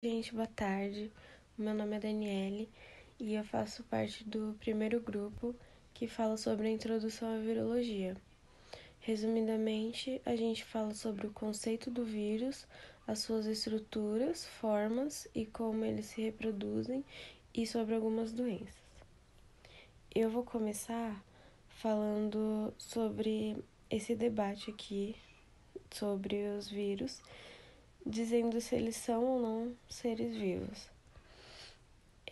Gente, boa tarde. Meu nome é Daniele e eu faço parte do primeiro grupo que fala sobre a introdução à virologia. Resumidamente, a gente fala sobre o conceito do vírus, as suas estruturas, formas e como eles se reproduzem e sobre algumas doenças. Eu vou começar falando sobre esse debate aqui sobre os vírus, dizendo se eles são ou não seres vivos.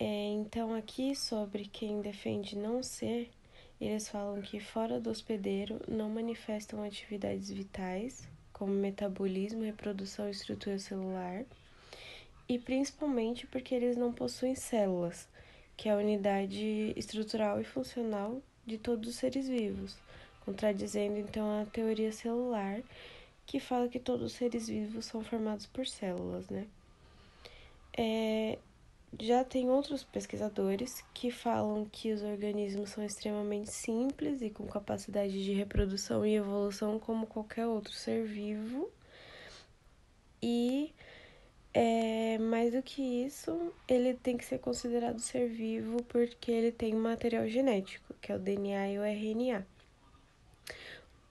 Então, aqui sobre quem defende não ser, eles falam que fora do hospedeiro não manifestam atividades vitais, como metabolismo, reprodução e estrutura celular, e principalmente porque eles não possuem células, que é a unidade estrutural e funcional de todos os seres vivos, contradizendo então a teoria celular, que fala que todos os seres vivos são formados por células, né? Já tem outros pesquisadores que falam que os organismos são extremamente simples e com capacidade de reprodução e evolução como qualquer outro ser vivo. E mais do que isso, ele tem que ser considerado ser vivo porque ele tem material genético, que é o DNA e o RNA.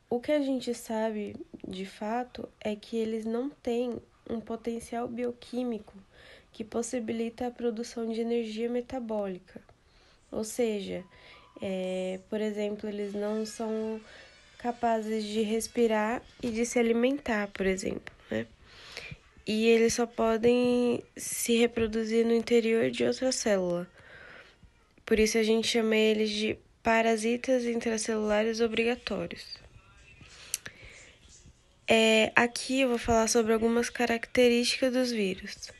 O que a gente sabe de fato é que eles não têm um potencial bioquímico que possibilita a produção de energia metabólica. Ou seja, por exemplo, eles não são capazes de respirar e de se alimentar, por exemplo, né? E eles só podem se reproduzir no interior de outra célula. Por isso a gente chama eles de parasitas intracelulares obrigatórios. Aqui eu vou falar sobre algumas características dos vírus.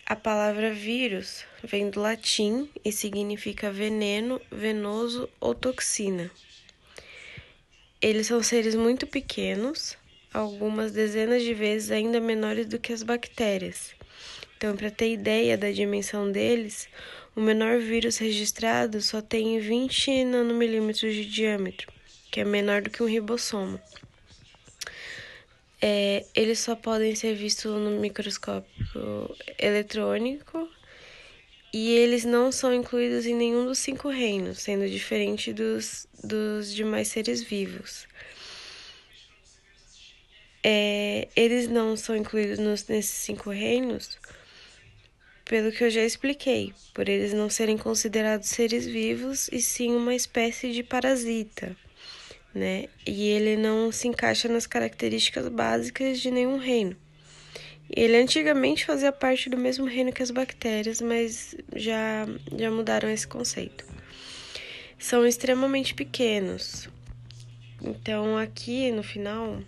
A palavra vírus vem do latim e significa veneno, venoso ou toxina. Eles são seres muito pequenos, algumas dezenas de vezes ainda menores do que as bactérias. Então, para ter ideia da dimensão deles, o menor vírus registrado só tem 20 nanomilímetros de diâmetro, que é menor do que um ribossomo. Eles só podem ser vistos no microscópio eletrônico e eles não são incluídos em nenhum dos 5 reinos, sendo diferente dos demais seres vivos. Eles não são incluídos nesses 5 reinos pelo que eu já expliquei, por eles não serem considerados seres vivos e sim uma espécie de parasita, né? E ele não se encaixa nas características básicas de nenhum reino. Ele antigamente fazia parte do mesmo reino que as bactérias, mas já mudaram esse conceito. São extremamente pequenos. Então, aqui no final,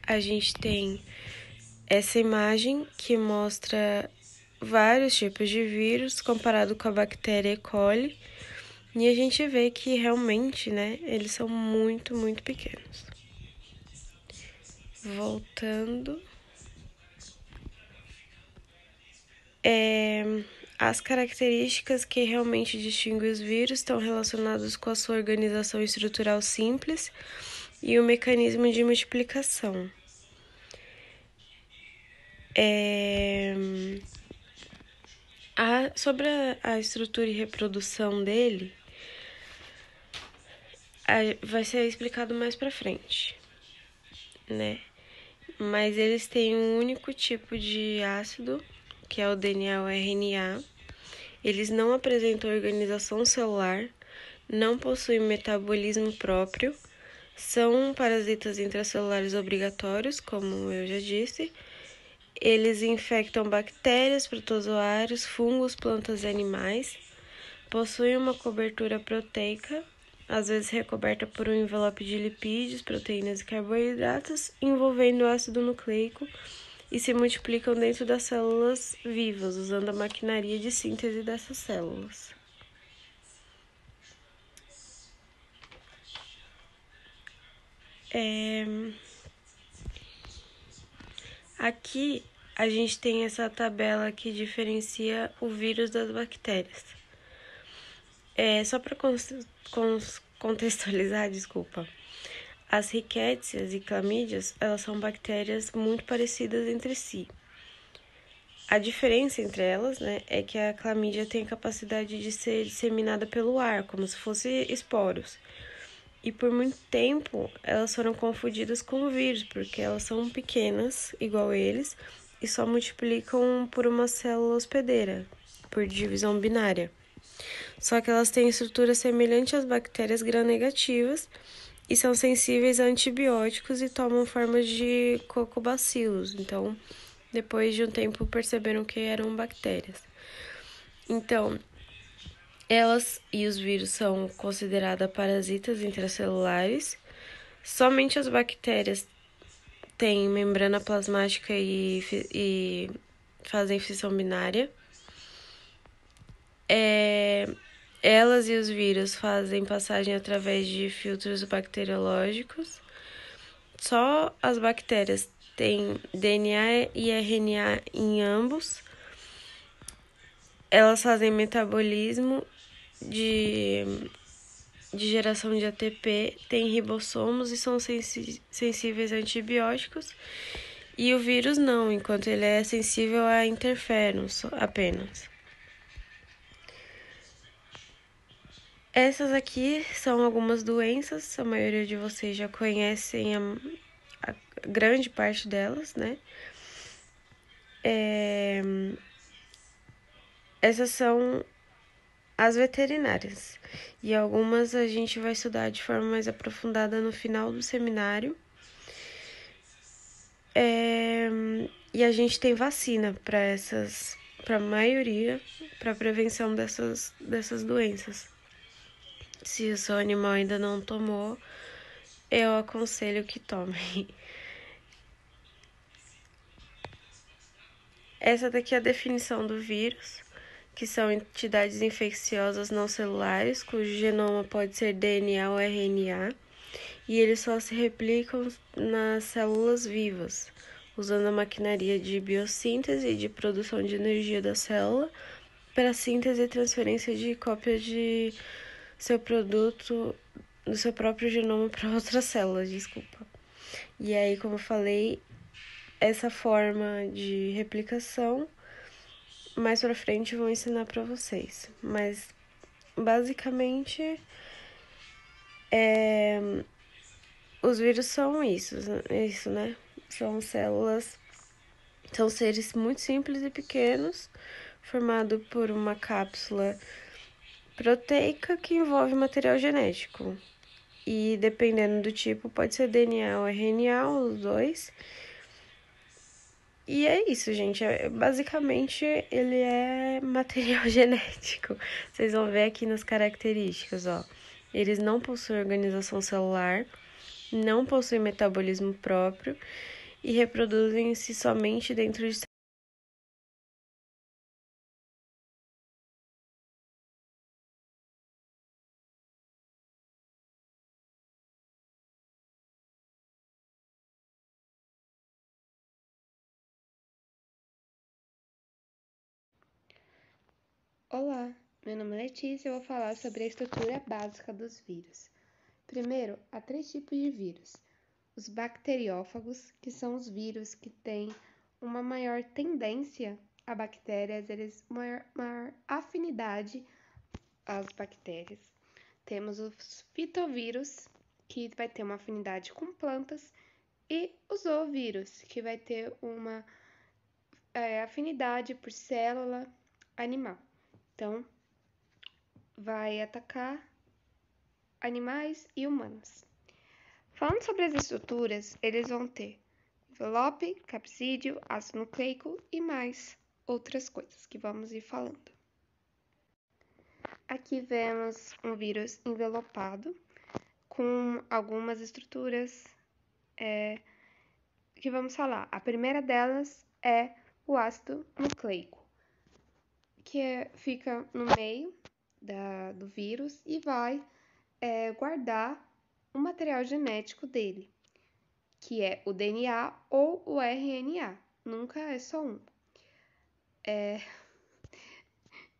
a gente tem essa imagem que mostra vários tipos de vírus comparado com a bactéria E. coli. E a gente vê que realmente, né, eles são muito, muito pequenos. Voltando. As características que realmente distinguem os vírus estão relacionadas com a sua organização estrutural simples e o mecanismo de multiplicação. Sobre a estrutura e reprodução dele, vai ser explicado mais pra frente, né? Mas eles têm um único tipo de ácido, que é o DNA ou RNA. Eles não apresentam organização celular, não possuem metabolismo próprio, são parasitas intracelulares obrigatórios, como eu já disse. Eles infectam bactérias, protozoários, fungos, plantas e animais. Possuem uma cobertura proteica, às vezes recoberta por um envelope de lipídios, proteínas e carboidratos, envolvendo o ácido nucleico e se multiplicam dentro das células vivas, usando a maquinaria de síntese dessas células. Aqui a gente tem essa tabela que diferencia o vírus das bactérias. Só para contextualizar, desculpa. As rickétsias e clamídias, elas são bactérias muito parecidas entre si. A diferença entre elas, né, é que a clamídia tem a capacidade de ser disseminada pelo ar, como se fossem esporos. E por muito tempo, elas foram confundidas com o vírus, porque elas são pequenas, igual eles, e só multiplicam por uma célula hospedeira, por divisão binária. Só que elas têm estrutura semelhante às bactérias gram-negativas e são sensíveis a antibióticos e tomam forma de cocobacilos. Então, depois de um tempo, perceberam que eram bactérias. Então, elas e os vírus são consideradas parasitas intracelulares. Somente as bactérias têm membrana plasmática e fazem fissão binária. Elas e os vírus fazem passagem através de filtros bacteriológicos. Só as bactérias têm DNA e RNA em ambos. Elas fazem metabolismo de geração de ATP, têm ribossomos e são sensíveis a antibióticos. E o vírus não, enquanto ele é sensível a interferons apenas. Essas aqui são algumas doenças, a maioria de vocês já conhecem a grande parte delas, né? Essas são as veterinárias. E algumas a gente vai estudar de forma mais aprofundada no final do seminário. E a gente tem vacina para a maioria, para prevenção dessas doenças. Se o seu animal ainda não tomou, eu aconselho que tome. Essa daqui é a definição do vírus, que são entidades infecciosas não celulares, cujo genoma pode ser DNA ou RNA, e eles só se replicam nas células vivas, usando a maquinaria de biossíntese e de produção de energia da célula para síntese e transferência de cópias de seu produto, do seu próprio genoma para outras células, desculpa. E aí, como eu falei, essa forma de replicação, mais pra frente eu vou ensinar para vocês. Mas, basicamente, os vírus são isso, né? São células, são seres muito simples e pequenos, formado por uma cápsula proteica que envolve material genético. E dependendo do tipo, pode ser DNA ou RNA, os dois. E é isso, gente. Basicamente, ele é material genético. Vocês vão ver aqui nas características, ó. Eles não possuem organização celular, não possuem metabolismo próprio e reproduzem-se somente dentro de. Olá, meu nome é Letícia e eu vou falar sobre a estrutura básica dos vírus. Primeiro, há três tipos de vírus. Os bacteriófagos, que são os vírus que têm uma maior tendência a bactérias, eles maior afinidade às bactérias. Temos os fitovírus, que vai ter uma afinidade com plantas, e os oovírus, que vai ter uma afinidade por célula animal. Então, vai atacar animais e humanos. Falando sobre as estruturas, eles vão ter envelope, capsídeo, ácido nucleico e mais outras coisas que vamos ir falando. Aqui vemos um vírus envelopado com algumas estruturas que vamos falar. A primeira delas é o ácido nucleico, que fica no meio do vírus e vai guardar o material genético dele, que é o DNA ou o RNA. Nunca é só um.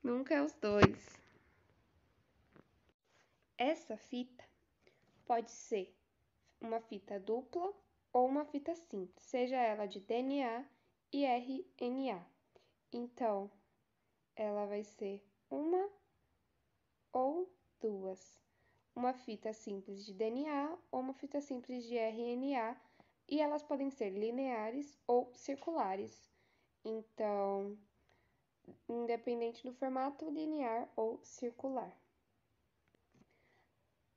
Nunca é os dois. Essa fita pode ser uma fita dupla ou uma fita simples, seja ela de DNA e RNA. Então, ela vai ser uma ou duas. Uma fita simples de DNA ou uma fita simples de RNA, e elas podem ser lineares ou circulares. Então, independente do formato, linear ou circular.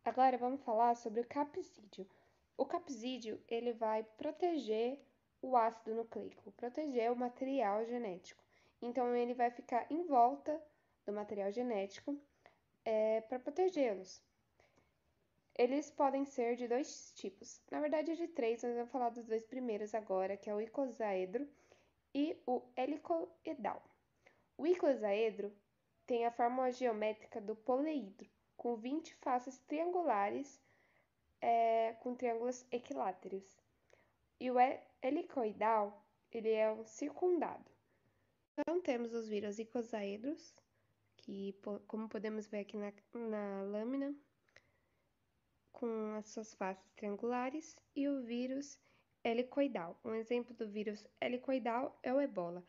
Agora vamos falar sobre o capsídeo. O capsídeo, ele vai proteger o ácido nucleico, proteger o material genético. Então, ele vai ficar em volta do material genético para protegê-los. Eles podem ser de dois tipos, na verdade de três, mas eu vou falar dos dois primeiros agora, que é o icosaedro e o helicoidal. O icosaedro tem a forma geométrica do poliedro, com 20 faces triangulares com triângulos equiláteros. E o helicoidal, ele é um circundado. Então, temos os vírus icosaedros, que, como podemos ver aqui na lâmina, com as suas faces triangulares, e o vírus helicoidal. Um exemplo do vírus helicoidal é o ebola.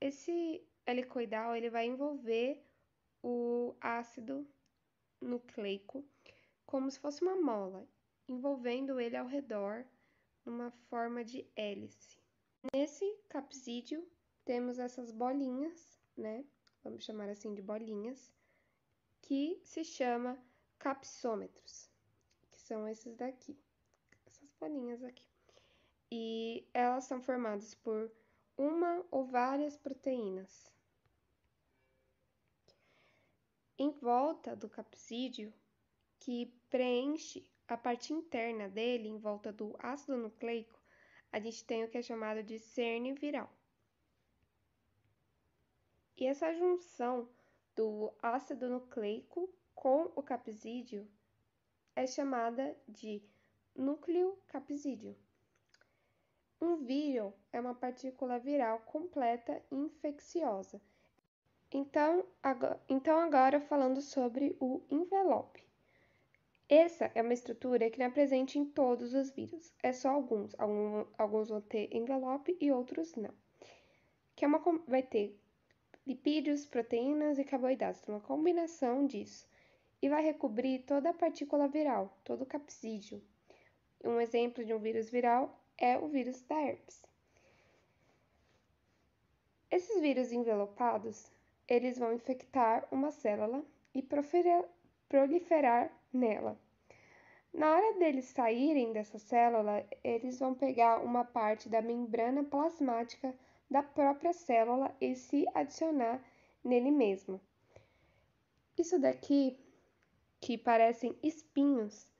Esse helicoidal, ele vai envolver o ácido nucleico como se fosse uma mola, envolvendo ele ao redor numa forma de hélice. Nesse capsídeo temos essas bolinhas, né? Vamos chamar assim de bolinhas, que se chama capsômetros, que são esses daqui, essas bolinhas aqui. E elas são formadas por uma ou várias proteínas. Em volta do capsídeo, que preenche a parte interna dele, em volta do ácido nucleico, a gente tem o que é chamado de cerne viral. E essa junção do ácido nucleico com o capsídeo é chamada de núcleo capsídeo. Um vírus é uma partícula viral completa e infecciosa. Então agora falando sobre o envelope. Essa é uma estrutura que não é presente em todos os vírus, é só alguns. Alguns vão ter envelope e outros não. Vai ter lipídios, proteínas e carboidratos, uma combinação disso. E vai recobrir toda a partícula viral, todo o capsídeo. Um exemplo de um vírus viral é o vírus da herpes. Esses vírus envelopados, eles vão infectar uma célula e proliferar nela. Na hora deles saírem dessa célula, eles vão pegar uma parte da membrana plasmática da própria célula e se adicionar nele mesmo. Isso daqui, que parecem espinhos,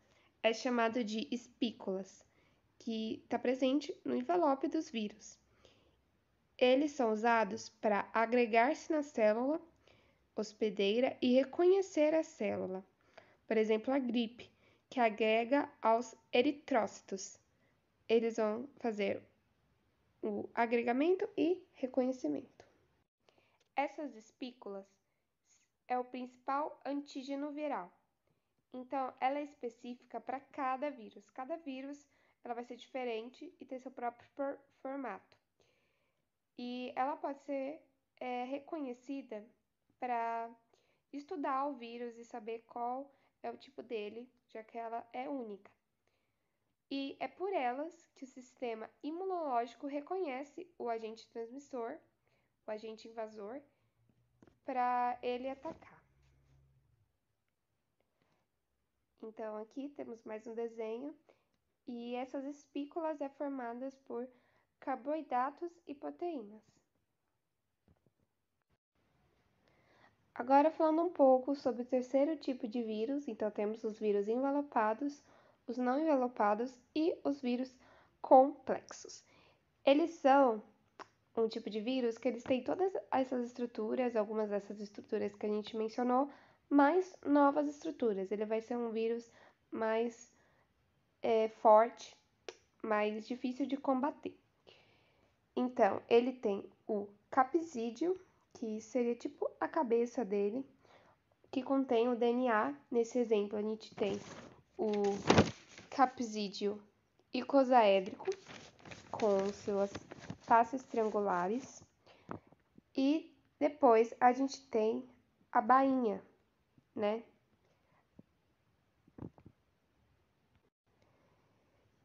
é chamado de espículas, que está presente no envelope dos vírus. Eles são usados para agregar-se na célula hospedeira e reconhecer a célula. Por exemplo, a gripe, que agrega aos eritrócitos. Eles vão fazer o agregamento e reconhecimento. Essas espículas é o principal antígeno viral. Então, ela é específica para cada vírus. Cada vírus ela vai ser diferente e ter seu próprio formato. E ela pode ser reconhecida para estudar o vírus e saber qual é o tipo dele, já que ela é única. E é por elas que o sistema imunológico reconhece o agente transmissor, o agente invasor, para ele atacar. Então, aqui temos mais um desenho, e essas espículas são formadas por carboidratos e proteínas. Agora falando um pouco sobre o terceiro tipo de vírus, então temos os vírus envelopados, os não envelopados e os vírus complexos. Eles são um tipo de vírus que eles têm todas essas estruturas, algumas dessas estruturas que a gente mencionou, mais novas estruturas. Ele vai ser um vírus mais forte, mais difícil de combater. Então, ele tem o capsídeo, que seria tipo a cabeça dele, que contém o DNA. Nesse exemplo, a gente tem capsídeo icosaédrico, com suas faces triangulares. E depois a gente tem a bainha, né?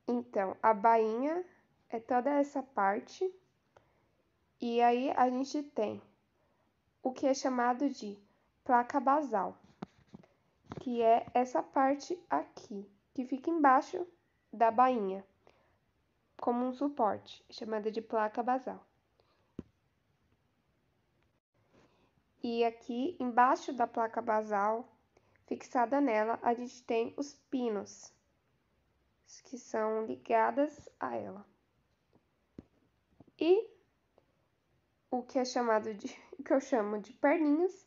Então, a bainha é toda essa parte, e aí a gente tem o que é chamado de placa basal, que é essa parte aqui, que fica embaixo da bainha, como um suporte, chamada de placa basal. E aqui, embaixo da placa basal, fixada nela, a gente tem os pinos, que são ligadas a ela. E o que é chamado de, que eu chamo de perninhas,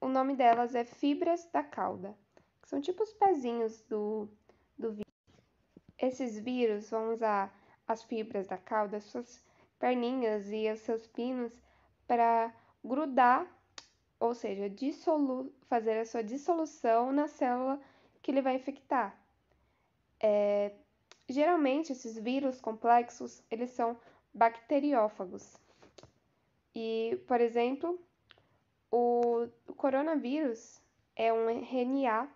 o nome delas é fibras da cauda, que são tipo os pezinhos do vírus. Esses vírus vão usar as fibras da cauda, suas perninhas e os seus pinos para grudar, ou seja, fazer a sua dissolução na célula que ele vai infectar. Geralmente, esses vírus complexos, eles são bacteriófagos. E, por exemplo, o coronavírus é um RNA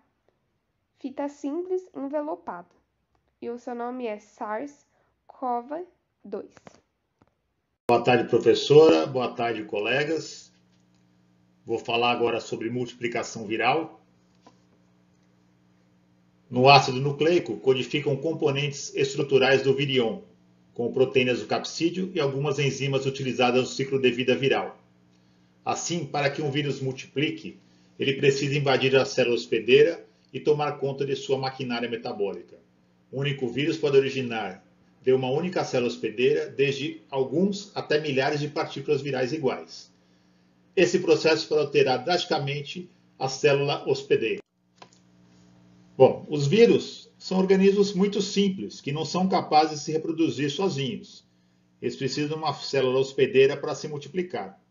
fita simples envelopado. E o seu nome é SARS-CoV-2. Boa tarde, professora. Boa tarde, colegas. Vou falar agora sobre multiplicação viral. No ácido nucleico, codificam componentes estruturais do virion, como proteínas do capsídeo e algumas enzimas utilizadas no ciclo de vida viral. Assim, para que um vírus multiplique, ele precisa invadir a célula hospedeira e tomar conta de sua maquinária metabólica. O único vírus pode originar de uma única célula hospedeira, desde alguns até milhares de partículas virais iguais. Esse processo pode alterar drasticamente a célula hospedeira. Bom, os vírus são organismos muito simples, que não são capazes de se reproduzir sozinhos. Eles precisam de uma célula hospedeira para se multiplicar.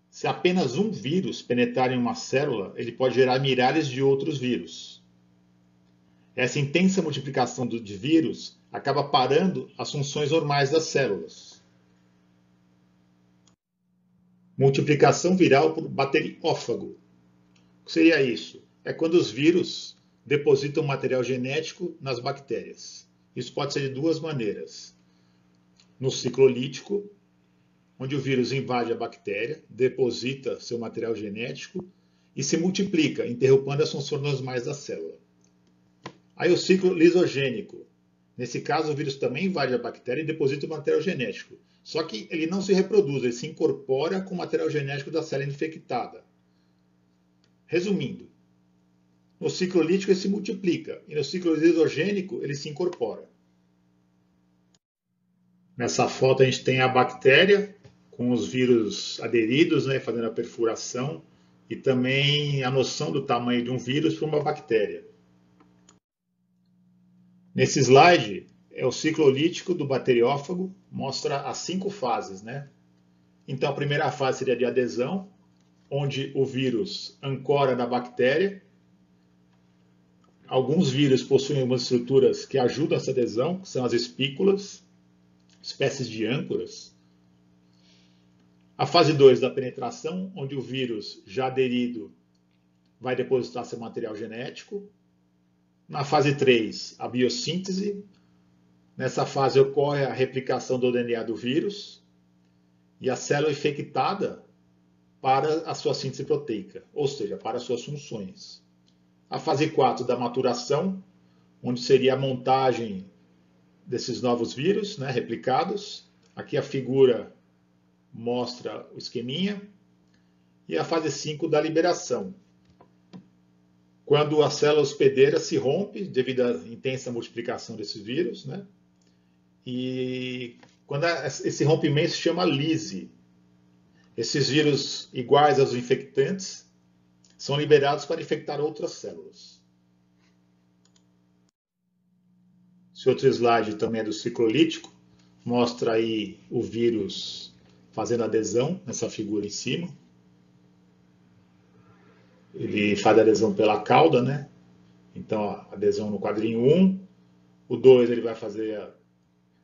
Se apenas um vírus penetrar em uma célula, ele pode gerar milhares de outros vírus. Essa intensa multiplicação de vírus acaba parando as funções normais das células. Multiplicação viral por bacteriófago. O que seria isso? É quando os vírus depositam material genético nas bactérias. Isso pode ser de duas maneiras. No ciclo lítico, onde o vírus invade a bactéria, deposita seu material genético e se multiplica, interrompendo as funções normais da célula. Aí o ciclo lisogênico. Nesse caso, o vírus também invade a bactéria e deposita o material genético. Só que ele não se reproduz, ele se incorpora com o material genético da célula infectada. Resumindo, no ciclo lítico ele se multiplica e no ciclo lisogênico ele se incorpora. Nessa foto a gente tem a bactéria com os vírus aderidos, fazendo a perfuração, e também a noção do tamanho de um vírus para uma bactéria. Nesse slide é o ciclo lítico do bacteriófago, mostra as 5 fases. Então a primeira fase seria de adesão, onde o vírus ancora na bactéria. Alguns vírus possuem algumas estruturas que ajudam essa adesão, que são as espículas, espécies de âncoras. A fase 2 da penetração, onde o vírus já aderido vai depositar seu material genético. Na fase 3, a biossíntese. Nessa fase ocorre a replicação do DNA do vírus e a célula infectada para a sua síntese proteica, ou seja, para as suas funções. A fase 4 da maturação, onde seria a montagem desses novos vírus, replicados. Aqui a figura mostra o esqueminha. E a fase 5 da liberação, quando a célula hospedeira se rompe devido à intensa multiplicação desses vírus, e quando esse rompimento se chama lise. Esses vírus iguais aos infectantes são liberados para infectar outras células. Esse outro slide também é do ciclo lítico, mostra aí o vírus fazendo adesão nessa figura em cima. Ele faz adesão pela cauda, Então, ó, adesão no quadrinho 1. O 2 ele vai fazer a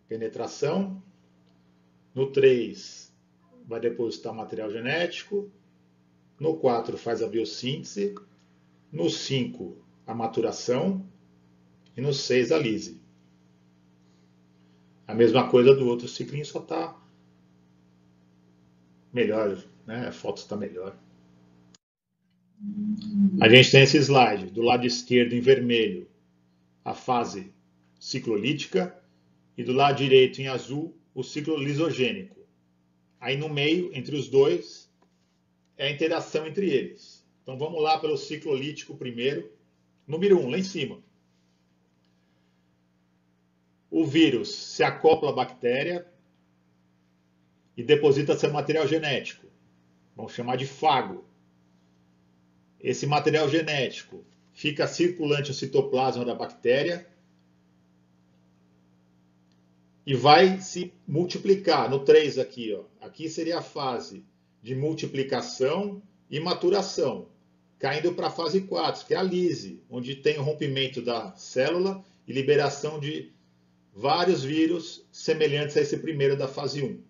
penetração. No 3 vai depositar material genético. No 4 faz a biossíntese. No 5 a maturação. E no 6 a lise. A mesma coisa do outro ciclinho, só está melhor, né? A foto está melhor. A gente tem esse slide, do lado esquerdo em vermelho, a fase ciclolítica, e do lado direito em azul, o ciclo lisogênico. Aí no meio, entre os dois, é a interação entre eles. Então vamos lá pelo ciclolítico primeiro. Número 1, lá em cima. O vírus se acopla à bactéria e deposita seu material genético. Vamos chamar de fago. Esse material genético fica circulante no citoplasma da bactéria e vai se multiplicar. No 3 aqui, ó. Aqui seria a fase de multiplicação e maturação, caindo para a fase 4, que é a lise, onde tem o rompimento da célula e liberação de vários vírus semelhantes a esse primeiro da fase 1.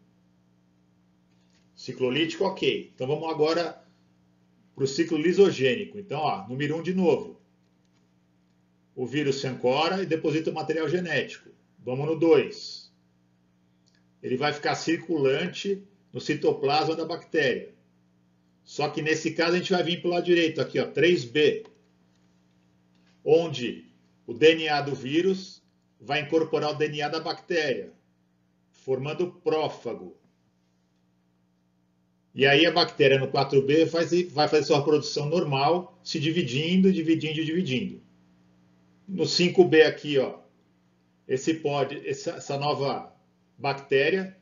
Ciclolítico, ok. Então vamos agora para o ciclo lisogênico. Então, ó, número 1 de novo. O vírus se ancora e deposita o material genético. Vamos no 2. Ele vai ficar circulante no citoplasma da bactéria. Só que nesse caso a gente vai vir para o lado direito, aqui, ó, 3B, onde o DNA do vírus vai incorporar o DNA da bactéria, formando prófago. E aí a bactéria no 4B vai fazer sua reprodução normal, se dividindo, dividindo, dividindo. No 5B aqui, ó, essa nova bactéria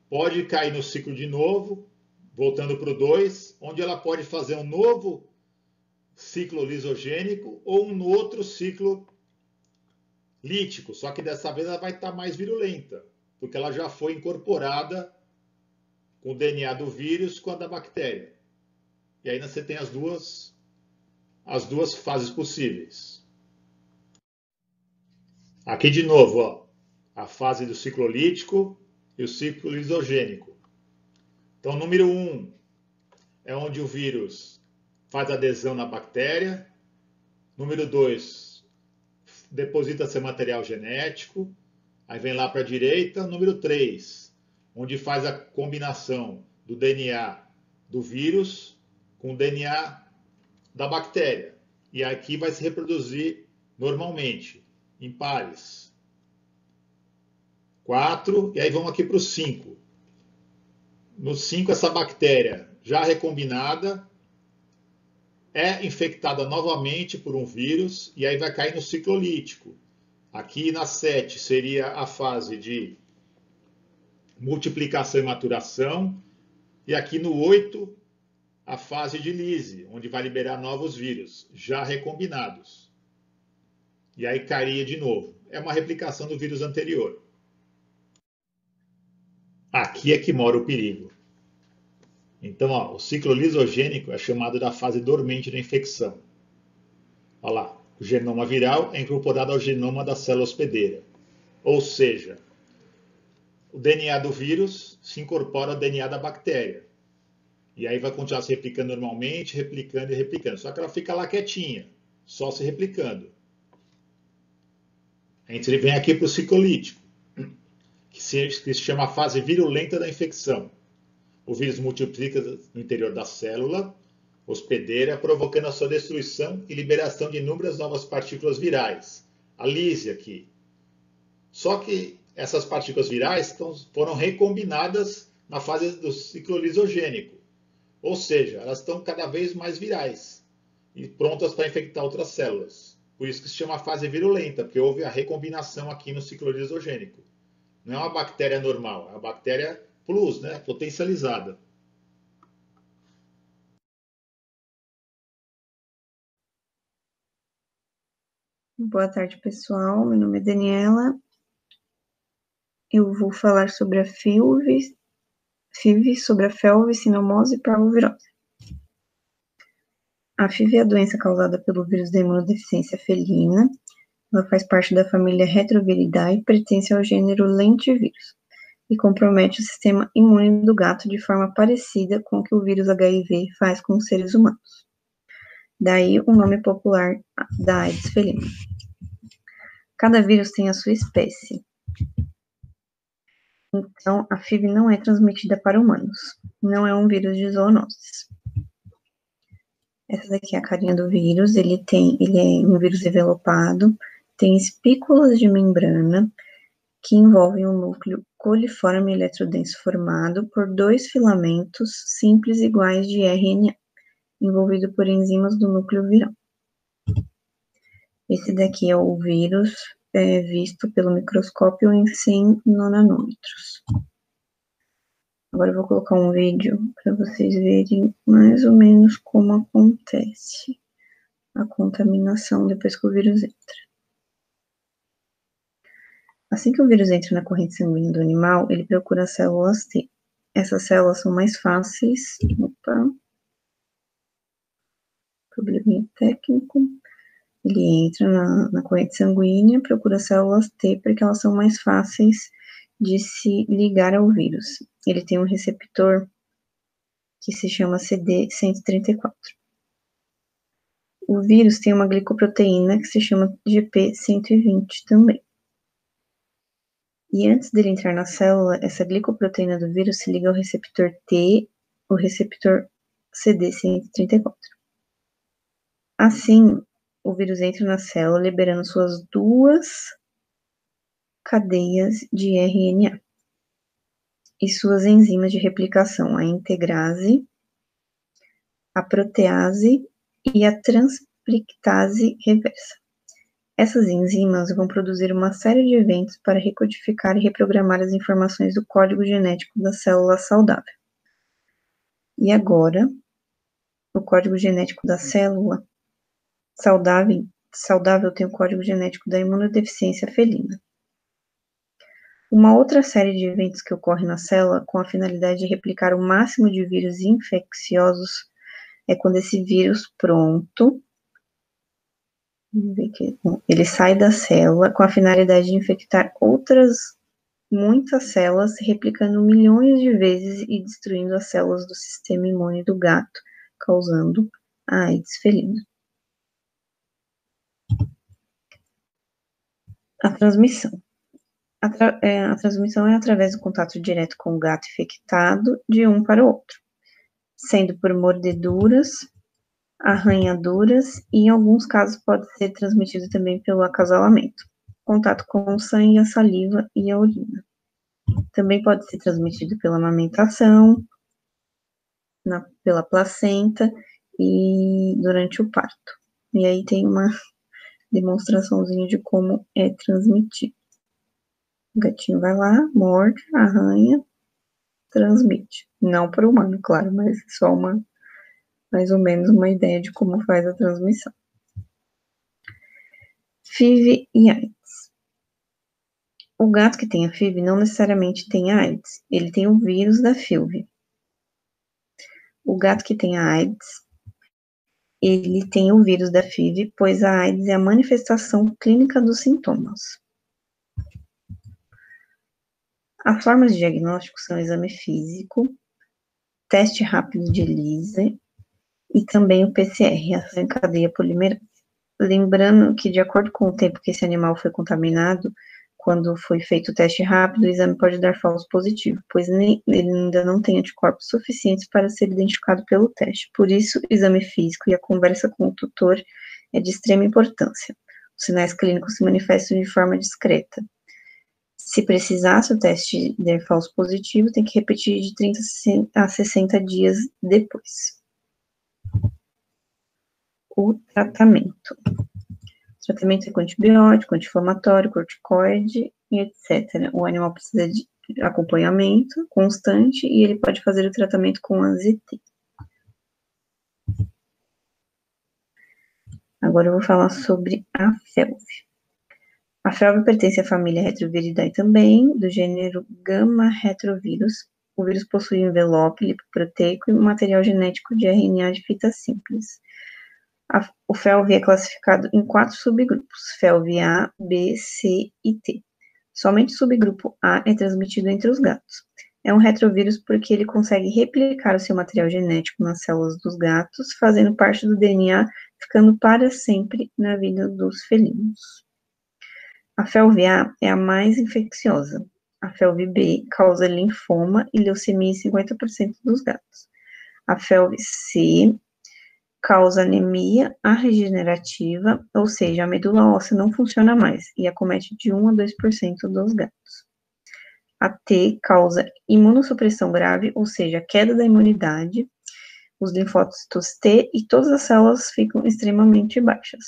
pode cair no ciclo de novo, voltando para o 2, onde ela pode fazer um novo ciclo lisogênico ou um outro ciclo lítico, só que dessa vez ela vai estar mais virulenta, porque ela já foi incorporada com o DNA do vírus com a da bactéria. E aí você tem as duas fases possíveis. Aqui de novo, ó, a fase do ciclolítico e o ciclo lisogênico. Então, número 1 é onde o vírus faz adesão na bactéria. Número 2, deposita seu material genético. Aí vem lá para a direita. Número 3, onde faz a combinação do DNA do vírus com o DNA da bactéria. E aqui vai se reproduzir normalmente, em pares. 4, e aí vamos aqui para o 5. No 5, essa bactéria já recombinada é infectada novamente por um vírus e aí vai cair no ciclolítico. Aqui na 7 seria a fase de multiplicação e maturação. E aqui no 8, a fase de lise, onde vai liberar novos vírus, já recombinados. E aí cairia de novo. É uma replicação do vírus anterior. Aqui é que mora o perigo. Então, ó, o ciclo lisogênico é chamado da fase dormente da infecção. Olha lá, o genoma viral é incorporado ao genoma da célula hospedeira. Ou seja, o DNA do vírus se incorpora ao DNA da bactéria. E aí vai continuar se replicando normalmente, replicando e replicando. Só que ela fica lá quietinha, só se replicando. A gente vem aqui para o ciclolítico, que se chama a fase virulenta da infecção. O vírus multiplica no interior da célula hospedeira, provocando a sua destruição e liberação de inúmeras novas partículas virais. A lise aqui. Só que essas partículas virais foram recombinadas na fase do ciclo lisogênico. Ou seja, elas estão cada vez mais virais e prontas para infectar outras células. Por isso que se chama fase virulenta, porque houve a recombinação aqui no ciclo lisogênico. Não é uma bactéria normal, é uma bactéria plus, né? Potencializada. Boa tarde, pessoal. Meu nome é Daniela. Eu vou falar sobre a FIV, sobre a felvicinnomose e parvovirose. A FIV é a doença causada pelo vírus da imunodeficiência felina. Ela faz parte da família Retroviridae e pertence ao gênero Lentivirus e compromete o sistema imune do gato de forma parecida com o que o vírus HIV faz com os seres humanos. Daí o nome popular da AIDS felina. Cada vírus tem a sua espécie. Então, a FIV não é transmitida para humanos. Não é um vírus de zoonoses. Essa daqui é a carinha do vírus. Ele é um vírus envelopado, tem espículas de membrana que envolvem um núcleo coliforme eletrodenso formado por 2 filamentos simples iguais de RNA, envolvido por enzimas do núcleo viral. Esse daqui é o vírus visto pelo microscópio em 100 nanômetros. Agora eu vou colocar um vídeo para vocês verem mais ou menos como acontece a contaminação depois que o vírus entra. Assim que o vírus entra na corrente sanguínea do animal, ele procura as células T. Essas células são mais fáceis. Opa! Probleminha técnico. Ele entra na corrente sanguínea, procura as células T, porque elas são mais fáceis de se ligar ao vírus. Ele tem um receptor que se chama CD134. O vírus tem uma glicoproteína que se chama GP120 também. E antes dele entrar na célula, essa glicoproteína do vírus se liga ao receptor T, o receptor CD134. Assim, o vírus entra na célula liberando suas 2 cadeias de RNA e suas enzimas de replicação, a integrase, a protease e a transcriptase reversa. Essas enzimas vão produzir uma série de eventos para recodificar e reprogramar as informações do código genético da célula saudável. E agora, o código genético da célula saudável tem o código genético da imunodeficiência felina. Uma outra série de eventos que ocorre na célula com a finalidade de replicar o máximo de vírus infecciosos é quando esse vírus pronto, ele sai da célula com a finalidade de infectar muitas células, replicando milhões de vezes e destruindo as células do sistema imune do gato, causando a AIDS felina. A transmissão. A transmissão é através do contato direto com o gato infectado de um para o outro, sendo por mordeduras, arranhaduras e, em alguns casos, pode ser transmitido também pelo acasalamento, contato com o sangue, a saliva e a urina. Também pode ser transmitido pela amamentação, pela placenta e durante o parto. E aí tem uma demonstraçãozinha de como é transmitido. O gatinho vai lá, morde, arranha, transmite. Não para o humano, claro, mas só mais ou menos uma ideia de como faz a transmissão. FIV e AIDS. O gato que tem a FIV não necessariamente tem a AIDS, ele tem o vírus da FIV. O gato que tem a AIDS, ele tem o vírus da FIV, pois a AIDS é a manifestação clínica dos sintomas. As formas de diagnóstico são exame físico, teste rápido de ELISA e também o PCR, ação em cadeia polimerase. Lembrando que, de acordo com o tempo que esse animal foi contaminado, quando foi feito o teste rápido, o exame pode dar falso positivo, pois ele ainda não tem anticorpos suficientes para ser identificado pelo teste. Por isso, o exame físico e a conversa com o tutor é de extrema importância. Os sinais clínicos se manifestam de forma discreta. Se precisasse o teste der falso positivo, tem que repetir de 30 a 60 dias depois. O tratamento. O tratamento é com antibiótico, anti-inflamatório, corticoide e etc. O animal precisa de acompanhamento constante e ele pode fazer o tratamento com AZT. Agora eu vou falar sobre a FeLV. A FeLV pertence à família Retroviridae também, do gênero Gamma-retrovírus. O vírus possui envelope lipoproteico e material genético de RNA de fita simples. O FeLV é classificado em 4 subgrupos, FeLV A, B, C e T. Somente o subgrupo A é transmitido entre os gatos. É um retrovírus porque ele consegue replicar o seu material genético nas células dos gatos, fazendo parte do DNA, ficando para sempre na vida dos felinos. A FeLV-A é a mais infecciosa. A FeLV-B causa linfoma e leucemia em 50% dos gatos. A FeLV-C causa anemia regenerativa, ou seja, a medula óssea não funciona mais e acomete de 1 a 2% dos gatos. A T causa imunossupressão grave, ou seja, queda da imunidade, os linfócitos T e todas as células ficam extremamente baixas.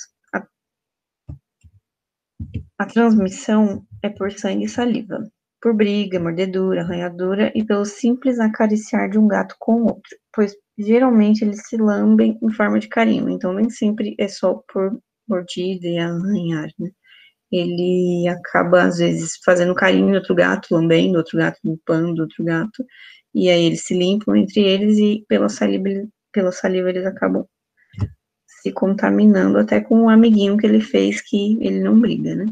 A transmissão é por sangue e saliva, por briga, mordedura, arranhadura e pelo simples acariciar de um gato com o outro, pois geralmente eles se lambem em forma de carinho, então nem sempre é só por mordida e arranhar, né? Ele acaba, às vezes, fazendo carinho no outro gato, lambendo outro gato, limpando outro gato, e aí eles se limpam entre eles e pela saliva eles acabam se contaminando até com o amiguinho que ele fez que ele não briga, né?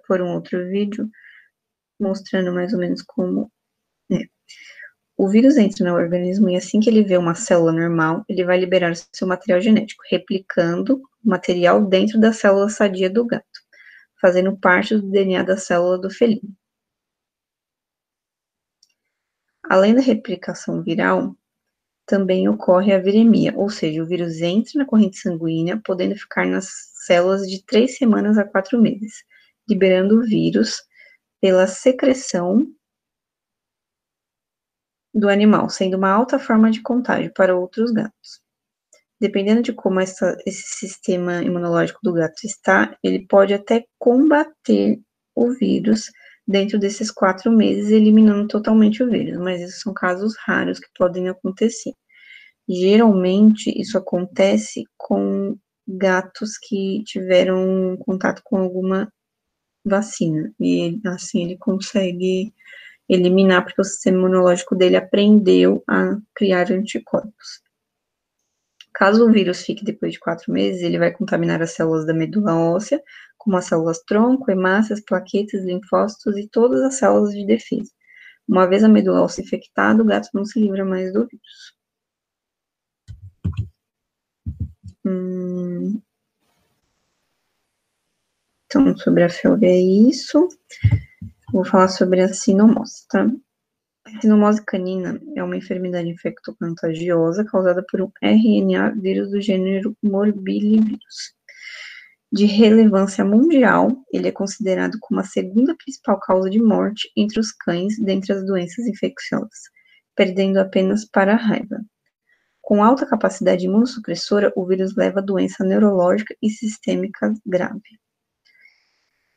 Por um outro vídeo mostrando mais ou menos como é. O vírus entra no organismo e assim que ele vê uma célula normal, ele vai liberar seu material genético, replicando o material dentro da célula sadia do gato, fazendo parte do DNA da célula do felino. Além da replicação viral, também ocorre a viremia, ou seja, o vírus entra na corrente sanguínea, podendo ficar nas células de 3 semanas a 4 meses, liberando o vírus pela secreção do animal, sendo uma alta forma de contágio para outros gatos. Dependendo de como esse sistema imunológico do gato está, ele pode até combater o vírus dentro desses 4 meses, eliminando totalmente o vírus, mas esses são casos raros que podem acontecer. Geralmente, isso acontece com gatos que tiveram contato com alguma vacina, e assim ele consegue eliminar, porque o sistema imunológico dele aprendeu a criar anticorpos. Caso o vírus fique depois de 4 meses, ele vai contaminar as células da medula óssea, como as células tronco, hemácias, plaquetas, linfócitos e todas as células de defesa. Uma vez a medula óssea infectada, o gato não se livra mais do vírus. Então, sobre a FeLV é isso. Vou falar sobre a sinomose, tá? A sinomose canina é uma enfermidade infectocontagiosa causada por um RNA vírus do gênero Morbillivirus. De relevância mundial, ele é considerado como a segunda principal causa de morte entre os cães dentre as doenças infecciosas, perdendo apenas para a raiva. Com alta capacidade imunossupressora, o vírus leva a doença neurológica e sistêmica grave.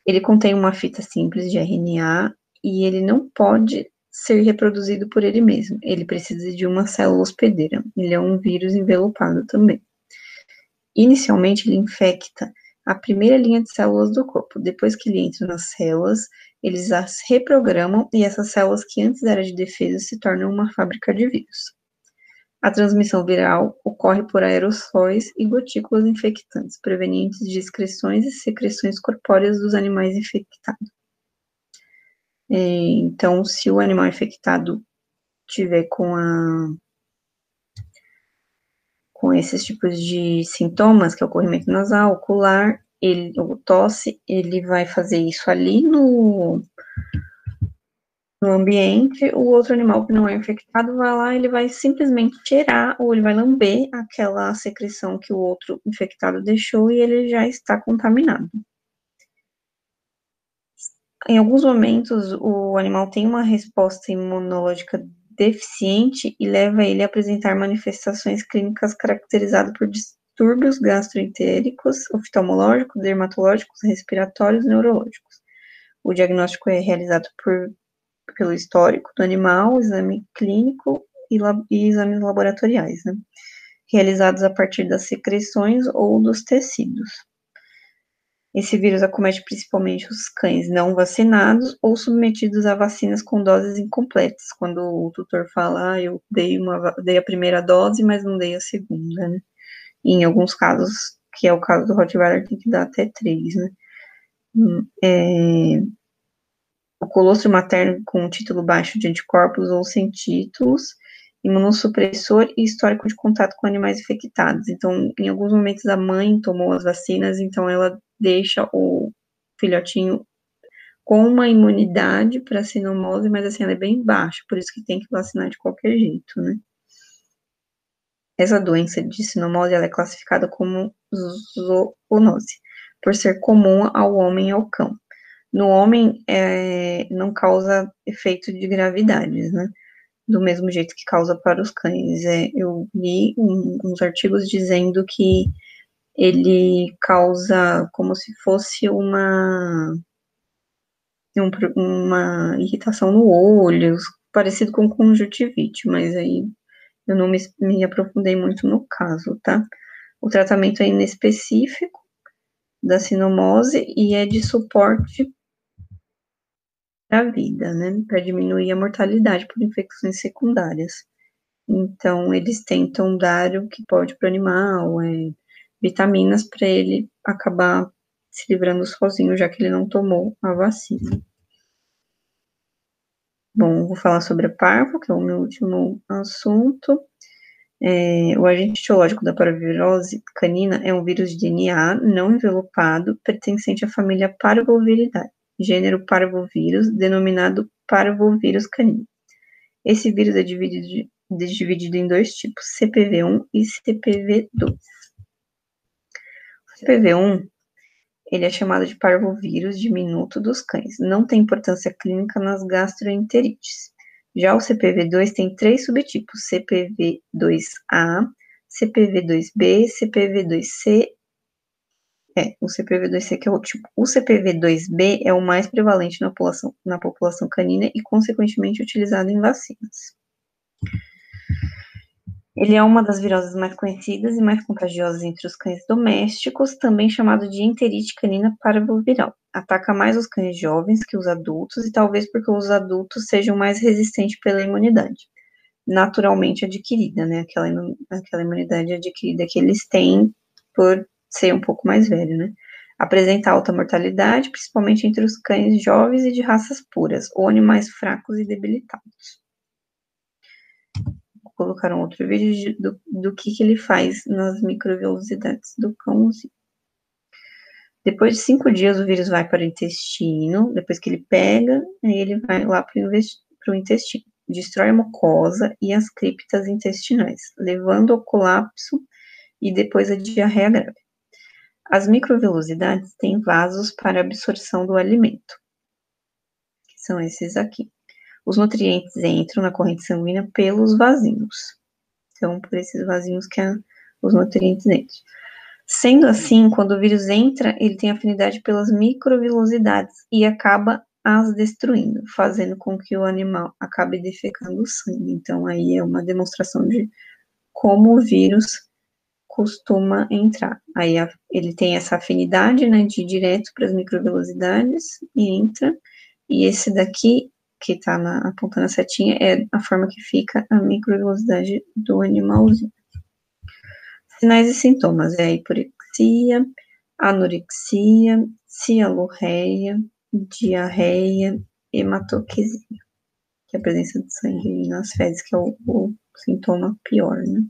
Ele contém uma fita simples de RNA e ele não pode ser reproduzido por ele mesmo. Ele precisa de uma célula hospedeira. Ele é um vírus envelopado também. Inicialmente, ele infecta a primeira linha de células do corpo. Depois que ele entra nas células, eles as reprogramam e essas células que antes eram de defesa se tornam uma fábrica de vírus. A transmissão viral ocorre por aerossóis e gotículas infectantes, provenientes de excreções e secreções corpóreas dos animais infectados. Então, se o animal infectado tiver com esses tipos de sintomas, que é o corrimento nasal, ocular, ou tosse, ele vai fazer isso ali no ambiente. O outro animal que não é infectado vai lá, ele vai simplesmente cheirar ou ele vai lamber aquela secreção que o outro infectado deixou e ele já está contaminado. Em alguns momentos, o animal tem uma resposta imunológica deficiente e leva ele a apresentar manifestações clínicas caracterizadas por distúrbios gastroentéricos, oftalmológicos, dermatológicos, respiratórios e neurológicos. O diagnóstico é realizado pelo histórico do animal, exame clínico e exames laboratoriais, né, realizados a partir das secreções ou dos tecidos. Esse vírus acomete principalmente os cães não vacinados ou submetidos a vacinas com doses incompletas, quando o tutor fala, eu dei a primeira dose, mas não dei a segunda, né? E em alguns casos, que é o caso do Rottweiler, tem que dar até 3, né? O colostro materno com título baixo de anticorpos ou sem títulos, imunossupressor e histórico de contato com animais infectados. Então, em alguns momentos, a mãe tomou as vacinas, então ela deixa o filhotinho com uma imunidade para a sinomose, mas assim, ela é bem baixa, por isso que tem que vacinar de qualquer jeito, né? Essa doença de sinomose, ela é classificada como zoonose, por ser comum ao homem e ao cão. No homem, não causa efeito de gravidades, né? Do mesmo jeito que causa para os cães. Eu li uns artigos dizendo que ele causa como se fosse uma irritação no olho, parecido com conjuntivite, mas aí eu não me aprofundei muito no caso, tá? O tratamento é inespecífico da sinomose e é de suporte à vida, né? Para diminuir a mortalidade por infecções secundárias. Então, eles tentam dar o que pode para o animal, vitaminas para ele acabar se livrando sozinho, já que ele não tomou a vacina. Bom, vou falar sobre a parvo, que é o meu último assunto. O agente etiológico da parvovirose canina é um vírus de DNA não envelopado, pertencente à família Parvoviridae, gênero parvovírus, denominado parvovírus canino. Esse vírus é dividido em 2 tipos, CPV1 e CPV2. O CPV1, ele é chamado de parvovírus diminuto dos cães. Não tem importância clínica nas gastroenterites. Já o CPV2 tem 3 subtipos, CPV2A, CPV2B, CPV2C. O CPV2C que é o tipo. O CPV2B é o mais prevalente na população canina e, consequentemente, utilizado em vacinas. Ele é uma das viroses mais conhecidas e mais contagiosas entre os cães domésticos, também chamado de enterite canina parvoviral. Ataca mais os cães jovens que os adultos, e talvez porque os adultos sejam mais resistentes pela imunidade naturalmente adquirida, né? Aquela imunidade adquirida que eles têm por ser um pouco mais velho, né? Apresenta alta mortalidade, principalmente entre os cães jovens e de raças puras, ou animais fracos e debilitados. Colocaram outro vídeo do que ele faz nas microvelocidades do cãozinho. Depois de 5 dias, o vírus vai para o intestino. Depois que ele pega, aí ele vai lá para o intestino. Destrói a mucosa e as criptas intestinais, levando ao colapso e depois a diarreia grave. As microvelocidades têm vasos para absorção do alimento, que são esses aqui. Os nutrientes entram na corrente sanguínea pelos vasinhos. Então, por esses vasinhos que os nutrientes entram. Sendo assim, quando o vírus entra, ele tem afinidade pelas microvelocidades e acaba as destruindo, fazendo com que o animal acabe defecando o sangue. Então, aí é uma demonstração de como o vírus costuma entrar. Aí ele tem essa afinidade, né, de ir direto para as microvelocidades e entra. E esse daqui, que está apontando a setinha, é a forma que fica a microvelocidade do animalzinho. Sinais e sintomas é a hiporexia, anorexia, cialorreia, diarreia, hematoquesia, que é a presença de sangue nas fezes, que é o sintoma pior, né?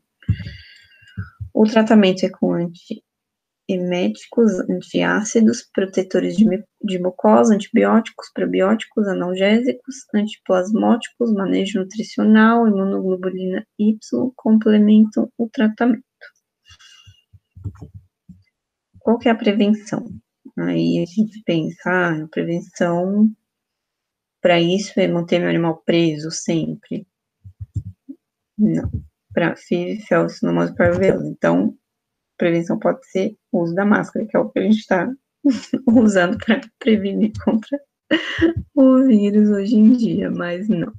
O tratamento é com antieméticos, antiácidos, protetores de mucosa, antibióticos, probióticos, analgésicos, antiplasmóticos, manejo nutricional, imunoglobulina Y, complementam o tratamento. Qual que é a prevenção? Aí a gente pensa, a prevenção para isso é manter meu animal preso sempre. Não. Para FIV, FeLV, sinomose parvovirose. Então, prevenção pode ser o uso da máscara, que é o que a gente está usando para prevenir contra o vírus hoje em dia, mas não.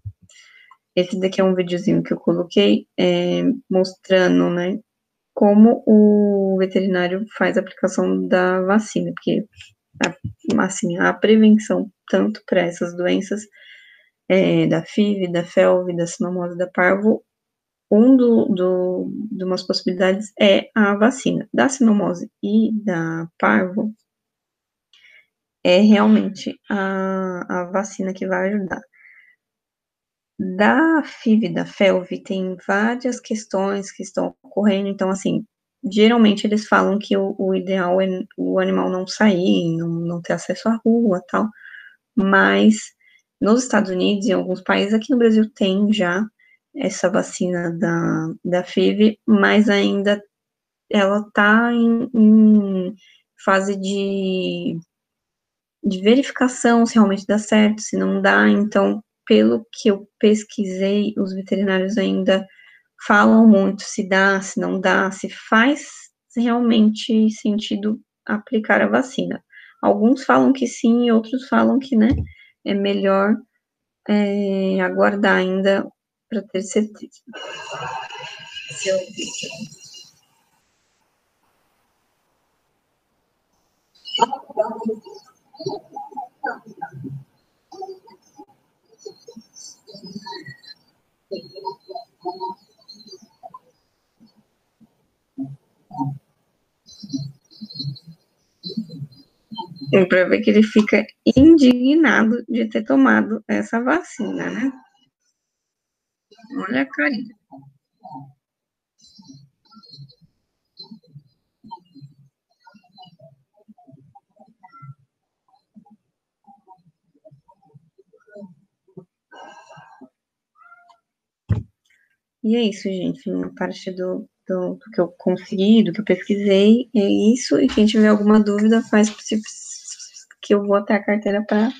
Esse daqui é um videozinho que eu coloquei mostrando, né, como o veterinário faz a aplicação da vacina, porque assim, a prevenção tanto para essas doenças da FIV, da FeLV, da sinomose da parvo de umas possibilidades é a vacina. Da sinomose e da parvo, é realmente a vacina que vai ajudar. Da FIV e da FeLV tem várias questões que estão ocorrendo, então, assim, geralmente eles falam que o ideal é o animal não sair, não ter acesso à rua, tal, mas nos Estados Unidos e em alguns países, aqui no Brasil tem já essa vacina da FIV, mas ainda ela está em fase de verificação se realmente dá certo, se não dá. Então, pelo que eu pesquisei, os veterinários ainda falam muito se dá, se não dá, se faz realmente sentido aplicar a vacina. Alguns falam que sim, outros falam que, né, é melhor aguardar ainda para ter certeza. Para ver que ele fica indignado de ter tomado essa vacina, né? Olha a carinha. E é isso, gente. Uma parte do que eu consegui, do que eu pesquisei, é isso. E quem tiver alguma dúvida, faz que eu vou até a carteira para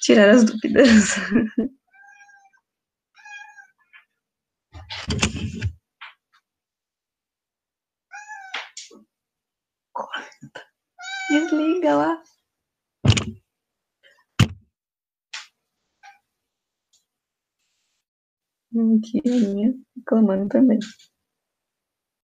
tirar as dúvidas. Desliga lá. Mentirinha, reclamando também.